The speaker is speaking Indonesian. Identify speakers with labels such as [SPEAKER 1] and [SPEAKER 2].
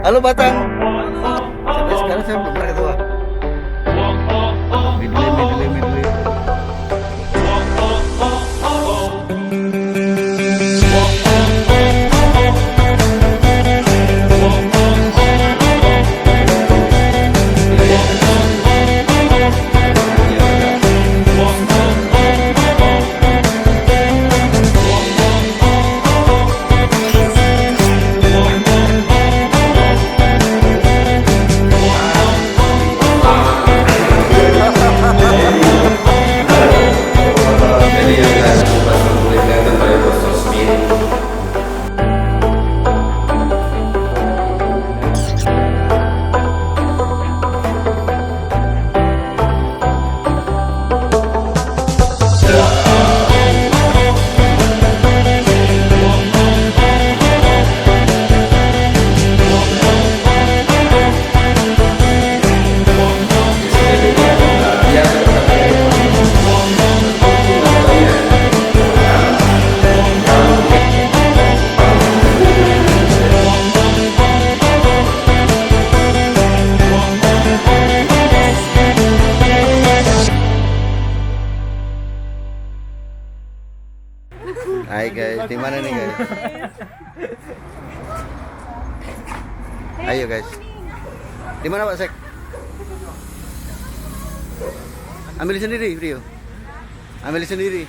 [SPEAKER 1] Halo Batang. Sampai sekarang saya belum pernah ketawa. Midley.
[SPEAKER 2] Jadi yang saya buat kulitnya itu dari Boston Smith.
[SPEAKER 1] Hai guys, di mana nih guys? Ayo guys. Di mana Pak Sek? Ambil sendiri, Rio. Ambil sendiri.